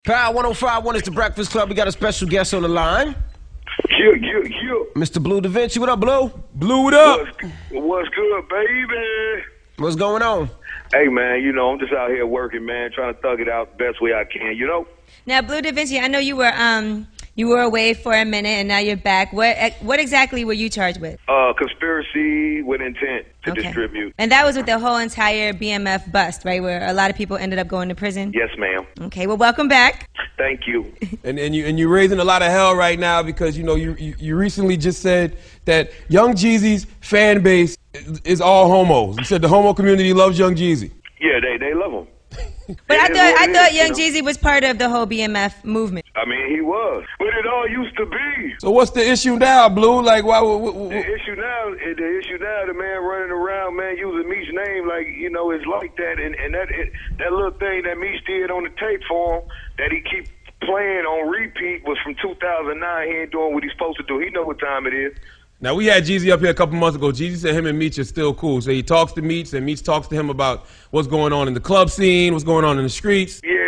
Power 105.1 is the Breakfast Club. We got a special guest on the line. Mr. Blue Da Vinci. What up, Blue? Blue, what up? What's good, baby? What's going on? Hey, man, I'm just out here working, man, trying to thug it out the best way I can, Now, Blue Da Vinci, I know you were away for a minute and now you're back. What exactly were you charged with? Conspiracy with intent to distribute. And that was with the whole entire BMF bust, right, where a lot of people ended up going to prison? Yes, ma'am. Okay, well, welcome back. Thank you. And you're raising a lot of hell right now because, you recently just said that Young Jeezy's fan base is all homos. You said the homo community loves Young Jeezy. Yeah, they love him. But I thought Young Jeezy was part of the whole BMF movement. I mean, he was. But it all used to be. So what's the little now, Blue? Like, why? The issue now, the man running around, man, using Meech's name like, it's like that. And that little thing that Meech did on the tape for him that he keep playing on repeat was from 2009. He ain't doing what he's supposed to do. He know what time it is. Now, we had Jeezy up here a couple months ago. Jeezy said him and Meech are still cool. So he talks to Meech, and Meech talks to him about what's going on in the club scene, what's going on in the streets. Yeah.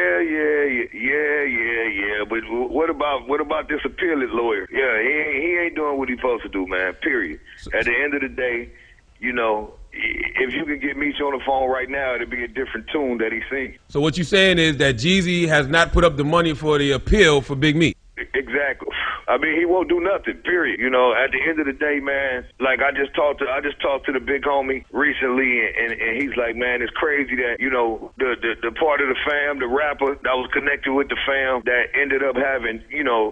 But what about this appealant lawyer? Yeah, he ain't doing what he's supposed to do, man, period. At the end of the day, if you could get Meech on the phone right now, it'd be a different tune that he sings. So what you're saying is that Jeezy has not put up the money for the appeal for Big Meech. Exactly. I mean, he won't do nothing, period. At the end of the day, man, like I just talked to the big homie recently, and he's like, man, it's crazy that, the part of the fam, the rapper that was connected with the fam that ended up having,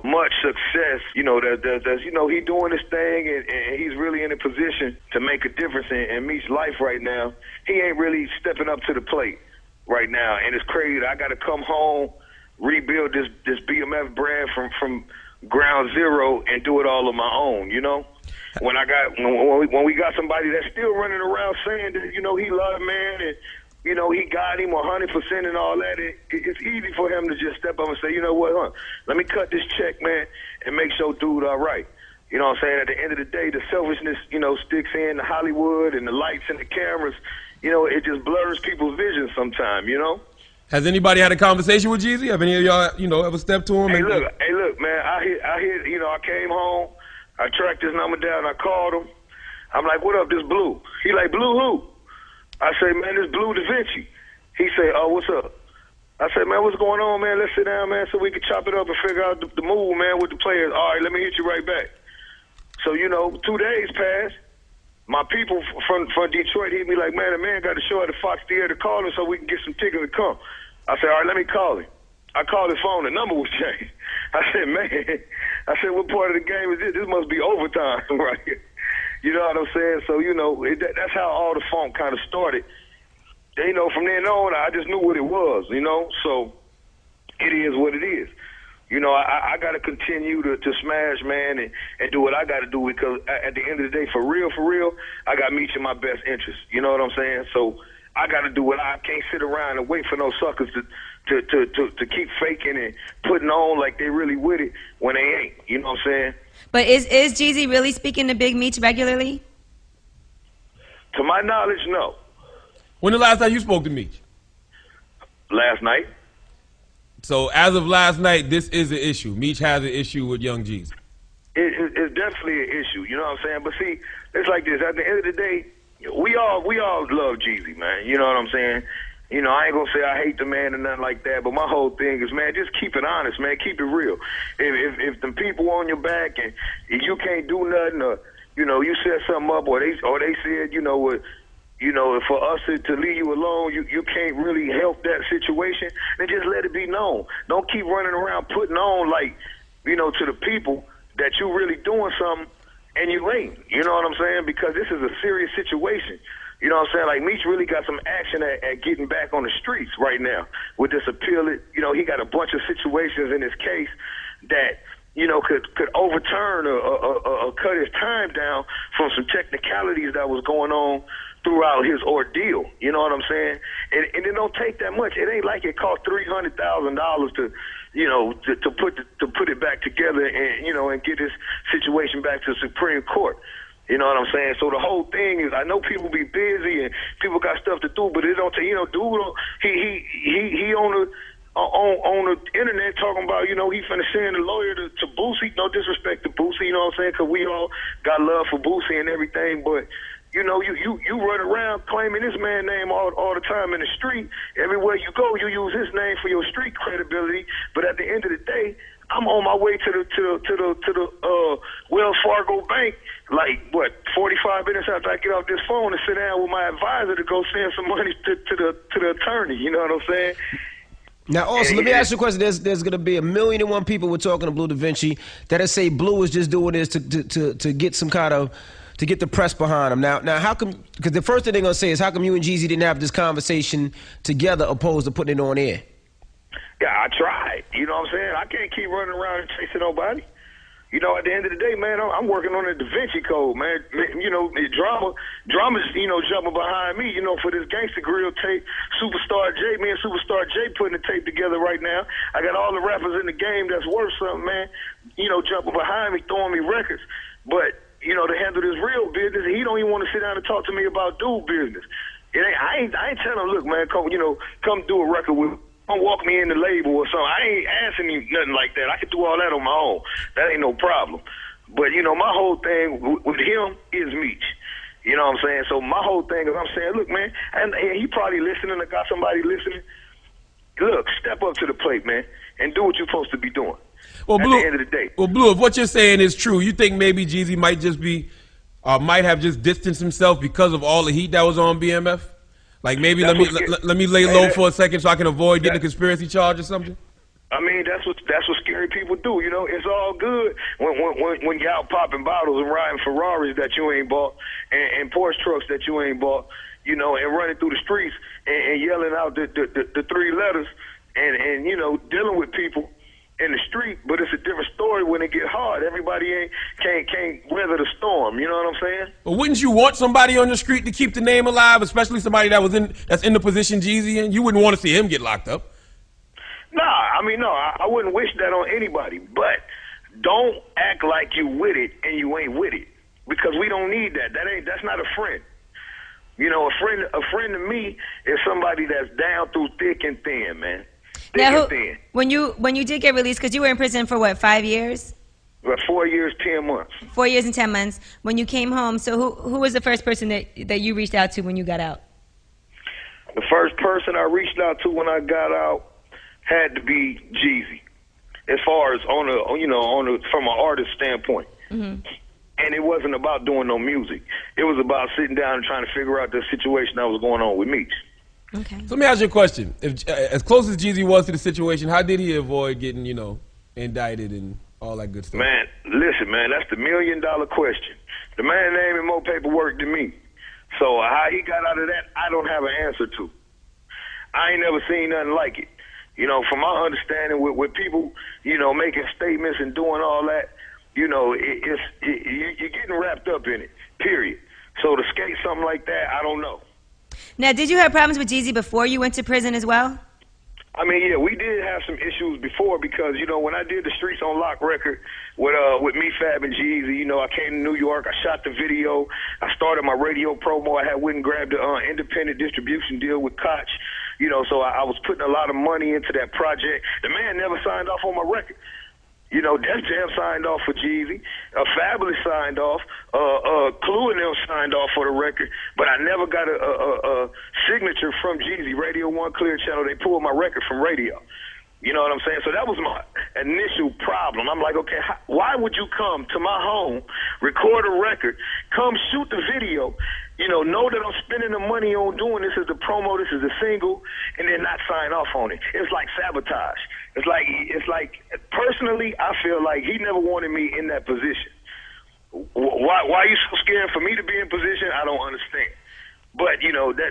much success, that's he doing his thing and he's really in a position to make a difference in Meech's life right now. He ain't really stepping up to the plate right now, and it's crazy that I got to come home, rebuild this BMF brand from ground zero and do it all on my own, When we got somebody that's still running around saying that, he loved man and, he got him 100% and all that, it's easy for him to just step up and say, let me cut this check, man, and make sure dude all right. You know what I'm saying? At the end of the day, the selfishness, sticks in the Hollywood and the lights and the cameras, it just blurs people's vision sometimes, Has anybody had a conversation with Jeezy? Have any of y'all, ever stepped to him? Hey, look, man. I came home. I tracked his number down. I called him. I'm like, what up, this Blue? He like, Blue who? I say, man, this Blue Da Vinci. He say, oh, what's up? I said, man, what's going on, man? Let's sit down, man, so we can chop it up and figure out the move, man, with the players. All right, let me hit you right back. So, 2 days passed. My people from Detroit hit me like, man, the man got to show at the Fox Theater to call him so we can get some tickets to come. I said, all right, let me call him. I called his phone. The number was changed. I said, man, what part of the game is this? This must be overtime, right? You know what I'm saying? So, that's how all the funk kind of started. From then on, I just knew what it was, So it is what it is. I got to continue to smash, man, and do what I got to do because at the end of the day, for real, I got Meech in my best interest. You know what I'm saying? So I got to do what I can't sit around and wait for no suckers to keep faking and putting on like they really with it when they ain't. You know what I'm saying? But is Jeezy really speaking to Big Meech regularly? To my knowledge, no. When the last time you spoke to Meech? Last night. So as of last night, this is an issue. Meech has an issue with Young Jeezy. It's definitely an issue. You know what I'm saying? But see, it's like this. At the end of the day, we all love Jeezy, man. You know what I'm saying? I ain't gonna say I hate the man or nothing like that, but my whole thing is, man, just keep it honest, man. Keep it real. If the people on your back and you can't do nothing, or you set something up, or they said, for us to leave you alone, you can't really help that situation, then just let it be known. Don't keep running around putting on like, to the people that you really doing something and you ain't. You know what I'm saying? Because this is a serious situation. You know what I'm saying? Like, Meech really got some action at getting back on the streets right now with this appeal. He got a bunch of situations in his case that, could overturn or cut his time down from some technicalities that was going on throughout his ordeal. You know what I'm saying? And it don't take that much. It ain't like it cost $300,000 to put it back together and and get this situation back to the Supreme Court. You know what I'm saying? So the whole thing is, I know people be busy and people got stuff to do, but it don't take, dude, he on on the internet talking about, he finna send a lawyer to Boosie. No disrespect to Boosie, you know what I'm saying? Because we all got love for Boosie and everything, but you run around claiming this man's name all the time in the street. Everywhere you go, you use his name for your street credibility. But at the end of the day, I'm on my way to the Wells Fargo bank, 45 minutes after I get off this phone and sit down with my advisor to go send some money to the attorney. You know what I'm saying? Now, also, let me ask you a question. There's going to be 1,000,001 people we're talking to Blue Da Vinci that say Blue is just doing this to get some kind of, to get the press behind him. Now, how come, because the first thing they're going to say is, how come you and Jeezy didn't have this conversation together opposed to putting it on air? Yeah, I tried. You know what I'm saying? I can't keep running around and chasing nobody. At the end of the day, man, I'm working on the Da Vinci Code, man. Drama's, jumping behind me, for this Gangsta Grill tape. Superstar J, me and Superstar J putting the tape together right now. I got all the rappers in the game that's worth something, man, jumping behind me, throwing me records. But, to handle this real business, he don't even want to sit down and talk to me about dude business. I ain't telling him, look, man, come do a record with me. Don't walk me in the label or something. I ain't asking him nothing like that. I can do all that on my own. That ain't no problem. But, my whole thing with him is Meech. You know what I'm saying? So my whole thing is I'm saying, look, man, and he probably listening or got somebody listening. Look, step up to the plate, man, and do what you're supposed to be doing. Well, at Blue, the end of the day. Well, Blue, if what you're saying is true, you think maybe Jeezy might just be, might have just distanced himself because of all the heat that was on BMF? Like maybe let me lay low for a second so I can avoid getting a conspiracy charge or something. I mean, that's what scary people do. It's all good when you're out popping bottles and riding Ferraris that you ain't bought and Porsche trucks that you ain't bought, and running through the streets and yelling out the three letters and dealing with people in the street. But it's a different story when it get hard. Everybody can't weather the storm. You know what I'm saying? But wouldn't you want somebody on the street to keep the name alive, especially somebody that's in the position Jeezy in? You wouldn't want to see him get locked up. No, I wouldn't wish that on anybody. But don't act like you with it and you ain't with it, because we don't need that. That's not a friend. A friend to me is somebody that's down through thick and thin, man. Now, when you did get released, because you were in prison for what, 5 years? 4 years, 10 months. 4 years and 10 months. When you came home, so who was the first person that you reached out to when you got out? The first person I reached out to when I got out had to be Jeezy, as far as from an artist standpoint. Mm-hmm. And it wasn't about doing no music. It was about sitting down and trying to figure out the situation that was going on with Meech. Okay. So let me ask you a question. If, as close as Jeezy was to the situation, how did he avoid getting, indicted and all that good stuff? Man, listen, man, that's the $1 million question. The man name and more paperwork than me. So how he got out of that, I don't have an answer to. I ain't never seen nothing like it. From my understanding, with people, making statements and doing all that, you're getting wrapped up in it, period. So to skate something like that, I don't know. Now, did you have problems with Jeezy before you went to prison as well? I mean, yeah, we did have some issues before because, when I did the Streets on Lock record with me, Fab, and Jeezy, I came to New York, I shot the video, I started my radio promo, I had went and grabbed an independent distribution deal with Koch, so I was putting a lot of money into that project. The man never signed off on my record. Def Jam signed off for Jeezy. Fabulous signed off. Clue and them signed off for the record. But I never got a signature from Jeezy. Radio 1 Clear Channel, they pulled my record from radio. You know what I'm saying? So that was my initial problem. I'm like, okay, why would you come to my home, record a record, come shoot the video, know that I'm spending the money on doing this as the promo, this is the single, and then not sign off on it? It's like sabotage. It's like personally, I feel like he never wanted me in that position. Why are you so scared for me to be in position? I don't understand. But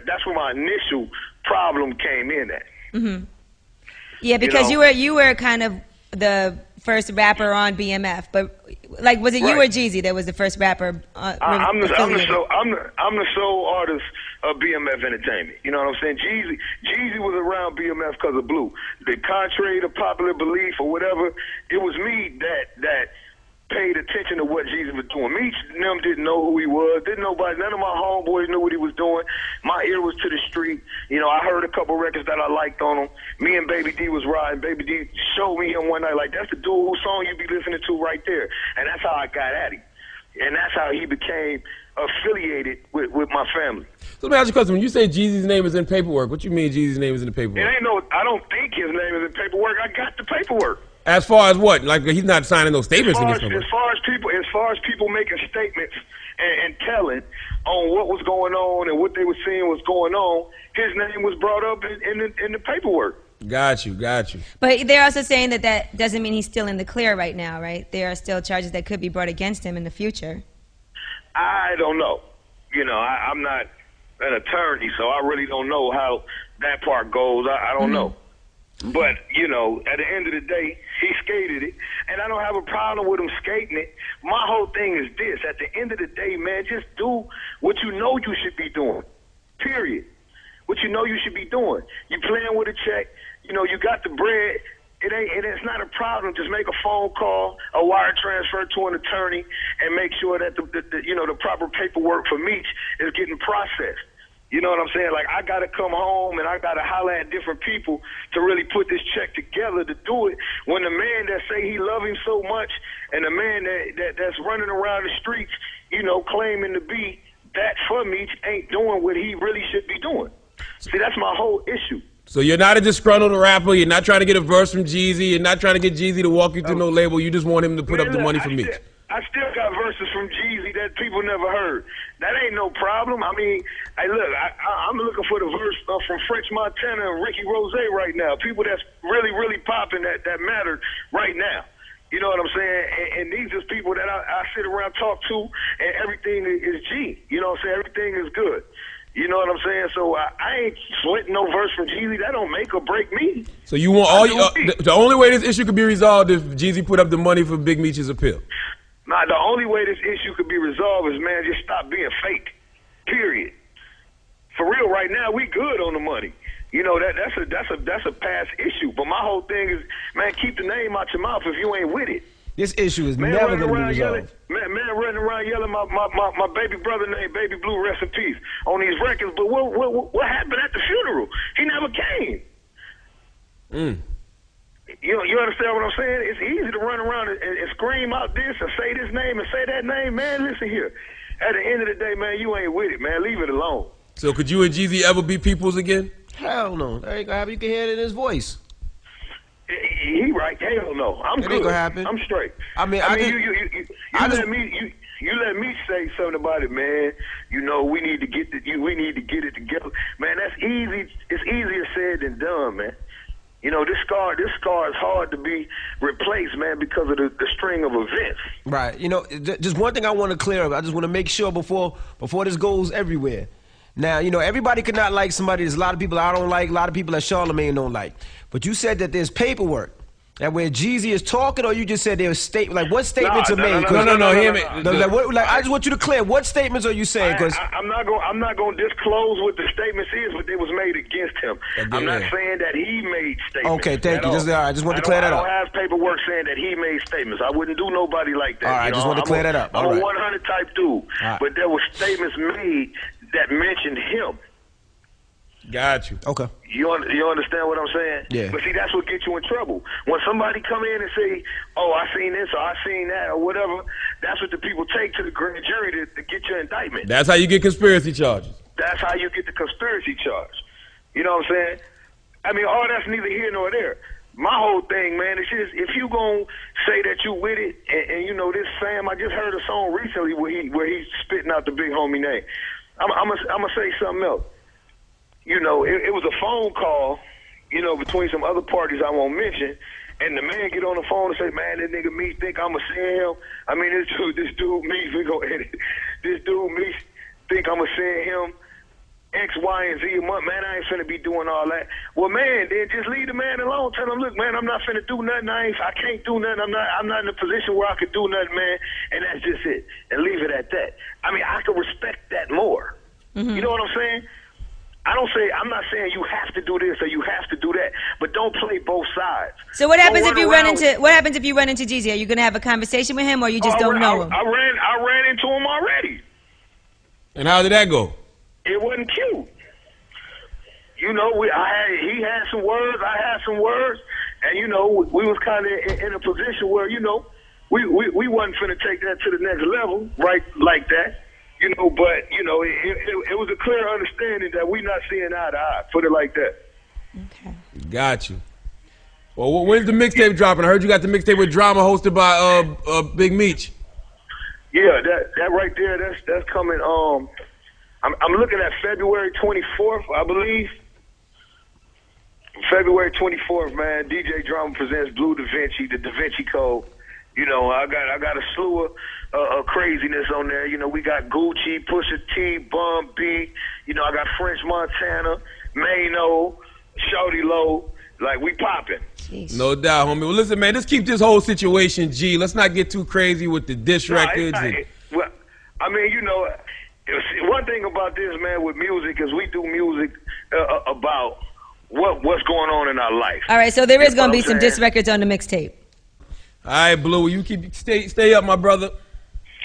that's where my initial problem came in at. Mm-hmm. Yeah, because you were kind of the first rapper on BMF, but was it right. You or Jeezy that was the first rapper? I'm the sole artist of BMF Entertainment. You know what I'm saying? Jeezy was around BMF because of Blue. Contrary to popular belief or whatever, it was me that paid attention to what Jeezy was doing. Me and them didn't know who he was. None of my homeboys knew what he was doing. My ear was to the street. I heard a couple records that I liked on him. Me and Baby D was was riding, Baby D showed me him one night, like, that's the dude whose song you be listening to right there. And that's how I got at him. And that's how he became affiliated with my family. So let me ask you a question. When you say Jeezy's name is in paperwork, what you mean Jeezy's name is in the paperwork? It ain't no, I don't think his name is in paperwork. I got the paperwork. As far as what? Like, he's not signing those statements against him. As far as people making statements and telling on what was going on and what they were seeing was going on, his name was brought up in the paperwork. Got you. But they're also saying that doesn't mean he's still in the clear right now, right? There are still charges that could be brought against him in the future. I don't know. You know, I'm not an attorney, so I really don't know how that part goes. I don't know. But, you know, at the end of the day, he skated it, and I don't have a problem with him skating it. My whole thing is this. At the end of the day, man, just do what you know you should be doing, period. What you know you should be doing. You playing with a check, you know, you got the bread. It's not a problem. Just make a phone call, a wire transfer to an attorney, and make sure that the proper paperwork for Meech is getting processed. You know what I'm saying? Like, I got to come home and I got to holler at different people to really put this check together to do it. When the man that say he love him so much and the man that's running around the streets, you know, claiming to be that for Meech ain't doing what he really should be doing. See, that's my whole issue. So you're not a disgruntled rapper. You're not trying to get a verse from Jeezy. You're not trying to get Jeezy to walk you through no label. You just want him to put up the money for Meech. I still got verses from Jeezy that people never heard. That ain't no problem. I mean, hey, look, I'm looking for the verse from French Montana and Ricky Rose right now. People that's really, really popping that matter right now. You know what I'm saying? And these is people that I sit around, talk to, and everything is G. You know what I'm saying? Everything is good. You know what I'm saying? So I ain't sweating no verse from Jeezy. That don't make or break me. So you want the only way this issue could be resolved is Jeezy put up the money for Big Meech's appeal. Nah, the only way this issue could be resolved is, man, just stop being fake. Period. For real, right now we good on the money. You know, that's a past issue. But my whole thing is, man, keep the name out your mouth if you ain't with it. This issue is never going to be resolved. Man running around yelling my baby brother named Baby Blue, rest in peace, on these records. But what happened at the funeral? He never came. You understand what I'm saying? It's easy to run around and scream out this and say this name and say that name. Man, listen here. At the end of the day, man, you ain't with it, man. Leave it alone. So could you and Jeezy ever be peoples again? Hell no. That ain't gonna happen. You can hear it in his voice. He right. Hell no. I'm good. Ain't gonna happen. I'm straight. I mean, you let me say something about it, man. You know, we need to get it together. Man, that's easy. It's easier said than done, man. You know, this scar is hard to be replaced, man, because of the string of events. Right. You know, just one thing I want to clear up. I just want to make sure before this goes everywhere. Now, you know, everybody could not like somebody. There's a lot of people I don't like, a lot of people that Charlamagne don't like. But you said that there's paperwork. That where Jeezy is talking, or you just said there's like what statements are made? No. Hear me. I just want you to clear. What statements are you saying? Because I'm not going to disclose what the statements is, but it was made against him. I'm not saying that he made statements. Okay, thank you. I just want to clear that up. I don't have paperwork saying that he made statements. I wouldn't do nobody like that. All right, I just want to clear that up. I'm a 100 type dude, but there were statements made that mentioned him. Got you. Okay. You understand what I'm saying? Yeah. But see, that's what gets you in trouble. When somebody come in and say, "Oh, I seen this," or "I seen that," or whatever, that's what the people take to the grand jury to get your indictment. That's how you get conspiracy charges. That's how you get the conspiracy charge. You know what I'm saying? I mean, all that's neither here nor there. My whole thing, man, is just if you gonna say that you with it, and you know this Sam, I just heard a song recently where he's spitting out the big homie name. I'm gonna say something else. You know, it was a phone call, you know, between some other parties I won't mention, and the man get on the phone and say, "Man, this nigga me think I'ma send him. I mean, this dude me, we gonna edit. This dude me think I'ma send him X, Y, and Z a month. Man, I ain't finna be doing all that." Well, man, then just leave the man alone. Tell him, "Look, man, I'm not finna do nothing. I can't do nothing. I'm not in a position where I could do nothing, man." And that's just it. And leave it at that. I mean, I could respect that more. You know what I'm saying? I'm not saying you have to do this or you have to do that, but don't play both sides. So what happens if you run into Jeezy? Are you gonna have a conversation with him, or you just don't know him? I ran into him already. And how did that go? It wasn't cute. You know, he had some words, I had some words, And you know, we was kind of in a position where, you know, we wasn't finna take that to the next level, right, like that. You know, but, you know, it was a clear understanding that we not seeing eye to eye, put it like that. Okay. Got you. Well, when's the mixtape dropping? I heard you got the mixtape with Drama hosted by Big Meech. Yeah, that right there, that's coming. I'm looking at February 24th, I believe. February 24th, man. DJ Drama presents Blue Da Vinci, the Da Vinci Code. You know, I got a slew of craziness on there. You know, we got Gucci, Pusha T, Bun B. You know, I got French Montana, Mano, Shorty Low. Like, we popping. No doubt, homie. Well, listen, man, let's keep this whole situation G. Let's not get too crazy with the diss records. Well, I mean, you know, one thing about this, man, with music is we do music about what's going on in our life. All right, so there is going to be some diss records on the mixtape. All right, Blue, you stay up, my brother.